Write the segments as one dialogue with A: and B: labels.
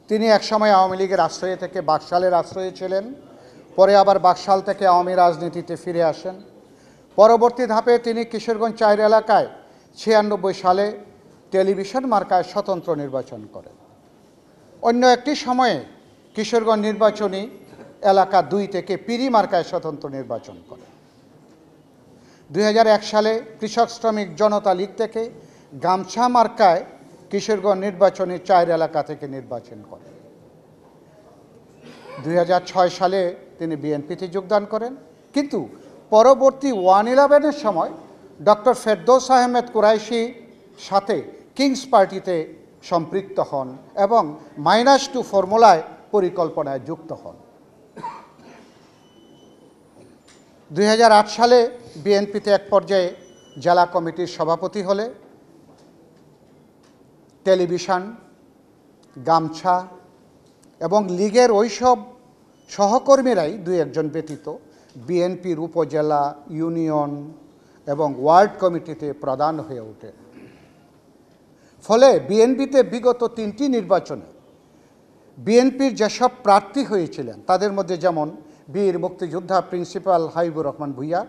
A: তিনি একসময় আওয়ামী লীগের আশ্রয়ে থেকে বাকশালের আশ্রয়ে ছিলেন, পরে আবার বাকশাল থেকে আওয়ামী রাজনীতিতে ফিরে আসেন। পরবর্তী ধাপে তিনি কিশোরগঞ্জ ৪ এলাকায় ৯৬ সালে টেলিভিশন মার্কায় স্বতন্ত্র নির্বাচন করেন। অন্য একটি সময়ে কিশোরগঞ্জ নির্বাচনী এলাকা ২ থেকে পিরি মার্কায় স্বতন্ত্র নির্বাচন করেন। ২০০১ সালে কৃষক শ্রমিক জনতা লীগ থেকে গামছা মার্কায় কিশোরগঞ্জ নির্বাচনী ৪ এলাকা থেকে নির্বাচন করেন। ২০০৬ সালে তিনি বিএনপিতে যোগদান করেন, কিন্তু পরবর্তী 1-11-এর সময় ডক্টর ফেরদৌস আহমেদ কুরাইশি সাথে কিংস পার্টিতে সম্পৃক্ত হন এবং -2 ফর্মুলায় পরিকল্পনায় যুক্ত হন। ২০০৮ সালে বিএনপিতে এক পর্যায়ে জেলা কমিটির সভাপতি হলে টেলিভিশন, গামছা এবং লীগের ওইসব সহকর্মীরাই 2-1 ব্যতীত বিএনপির উপজেলা, ইউনিয়ন এবং ওয়ার্ড কমিটিতে প্রধান হয়ে ওঠে। ফলে বিএনপিতে বিগত 3টি নির্বাচনে বিএনপির যেসব প্রার্থী হয়েছিলেন তাদের মধ্যে যেমন বীর মুক্তিযোদ্ধা প্রিন্সিপাল হাবিবুর রহমান ভূঁইয়া,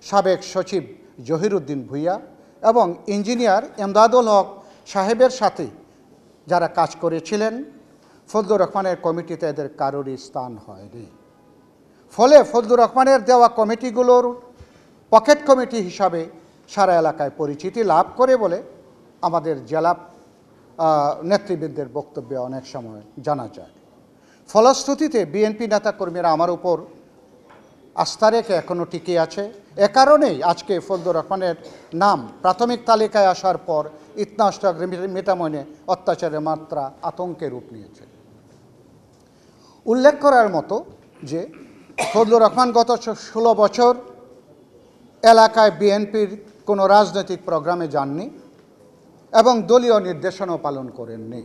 A: সাবেক সচিব জহিরুদ্দিন ভূঁইয়া এবং ইঞ্জিনিয়ার এমদাদুল হক সাহেবের সাথে যারা কাজ করেছিলেন, ফজলুর রহমানের কমিটিতে এদের কারোরই স্থান হয়নি। ফলে ফজলুর রহমানের দেওয়া কমিটিগুলোর পকেট কমিটি হিসাবে সারা এলাকায় পরিচিতি লাভ করে বলে আমাদের জেলা নেতৃবৃন্দের বক্তব্যে অনেক সময় জানা যায়। ফলশ্রুতিতে বিএনপি নেতাকর্মীরা আমার উপর আস্থা রেখে এখনও টিকে আছে। এ কারণেই আজকে ফজলুর রহমানের নাম প্রাথমিক তালিকায় আসার পর ইতনাষ্টক মিটামইনে অত্যাচারের মাত্রা আতঙ্কের রূপ নিয়েছে। উল্লেখ করার মতো যে ফজলুর রহমান গত 16 বছর এলাকায় বিএনপির কোনো রাজনৈতিক প্রোগ্রামে যাননি এবং দলীয় নির্দেশনাও পালন করেননি।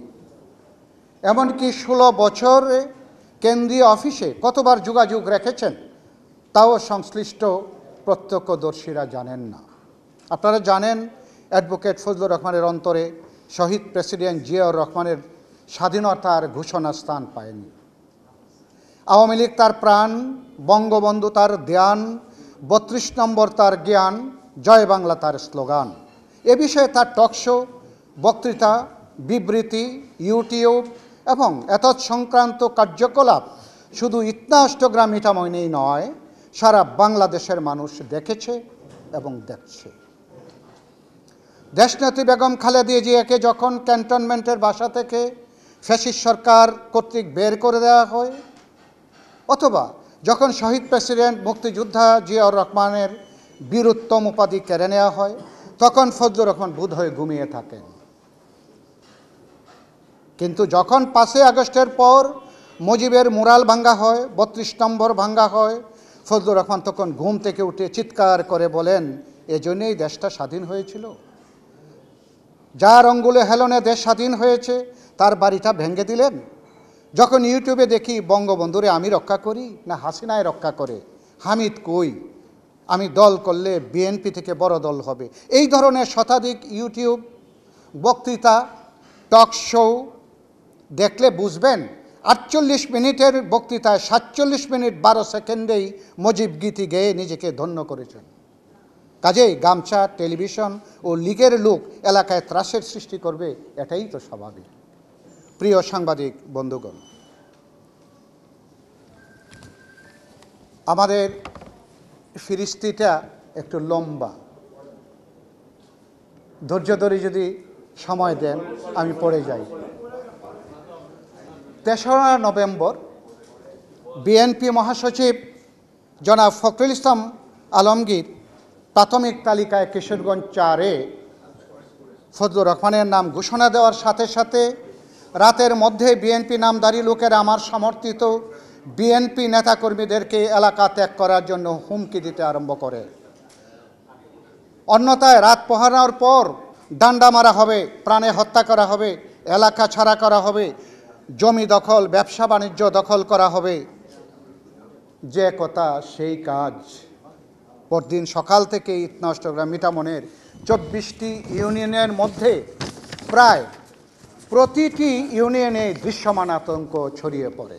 A: এমনকি 16 বছরে কেন্দ্রীয় অফিসে কতবার যোগাযোগ রেখেছেন তাও সংশ্লিষ্ট প্রত্যক্ষদর্শীরা জানেন না। আপনারা জানেন অ্যাডভোকেট ফজলুর রহমানের অন্তরে শহীদ প্রেসিডেন্ট জিয়াউর রহমানের স্বাধীনতার ঘোষণা স্থান পায়নি। আওয়ামী লীগ তার প্রাণ, বঙ্গবন্ধু তার ধ্যান, 32 নম্বর তার জ্ঞান, জয় বাংলা তার স্লোগান। এ বিষয়ে তার টকশো, বক্তৃতা, বিবৃতি, ইউটিউব এবং এতৎ সংক্রান্ত কার্যকলাপ শুধু ইতনাষ্টগ্রাম মিটামইনেই নয়, সারা বাংলাদেশের মানুষ দেখেছে এবং দেখছে। দেশনেত্রী বেগম খালেদা জিয়াকে যখন ক্যান্টনমেন্টের বাসা থেকে ফ্যাসিস্ট সরকার কর্তৃক বের করে দেওয়া হয়, অথবা যখন শহীদ প্রেসিডেন্ট মুক্তিযোদ্ধা জিয়াউর রহমানের বীরোত্তম উপাধি কেড়ে নেওয়া হয়, তখন ফজলুর রহমান বোধহয় ঘুমিয়ে থাকেন। কিন্তু যখন 5 আগস্টের পর মুজিবের মুরাল ভাঙ্গা হয়, 32 নম্বর ভাঙ্গা হয়, ফজলুর রহমান তখন ঘুম থেকে উঠে চিৎকার করে বলেন, এজন্যই দেশটা স্বাধীন হয়েছিল। যার অঙ্গুলে হেলনে দেশ স্বাধীন হয়েছে তার বাড়িটা ভেঙে দিলেন। যখন ইউটিউবে দেখি বঙ্গবন্ধুরে আমি রক্ষা করি না হাসিনায় রক্ষা করে, হামিদ কই, আমি দল করলে বিএনপি থেকে বড় দল হবে, এই ধরনের শতাধিক ইউটিউব বক্তৃতা, টক শো দেখলে বুঝবেন 48 মিনিটের বক্তৃতায় 47 মিনিট 12 সেকেন্ডেই মুজিব গীতি গেয়ে নিজেকে ধন্য করেছেন। কাজেই গামছা, টেলিভিশন ও লীগের লোক এলাকায় ত্রাসের সৃষ্টি করবে, এটাই তো স্বাভাবিক। প্রিয় সাংবাদিক বন্ধুগণ, আমাদের ফিরিস্তিটা একটু লম্বা, ধৈর্য ধরে যদি সময় দেন আমি পড়ে যাই। 3রা নভেম্বর বিএনপি মহাসচিব জনাব ফখরুল ইসলাম আলমগীর প্রাথমিক তালিকায় কিশোরগঞ্জ 4-এ ফজলুর রহমানের নাম ঘোষণা দেওয়ার সাথে সাথে রাতের মধ্যে বিএনপি নামধারী লোকেরা আমার সমর্থিত বিএনপি নেতাকর্মীদেরকে এলাকা ত্যাগ করার জন্য হুমকি দিতে আরম্ভ করে। অন্যথায় রাত পোহানোর পর ডান্ডা মারা হবে, প্রাণে হত্যা করা হবে, এলাকা ছাড়া করা হবে, জমি দখল, ব্যবসা বাণিজ্য দখল করা হবে। যে কথা সেই কাজ। পরদিন সকাল থেকে ইতনাষ্টগ্রাম মিটামনের 24টি ইউনিয়নের মধ্যে প্রায় প্রতিটি ইউনিয়নে দৃশ্যমান আতঙ্ক ছড়িয়ে পড়ে।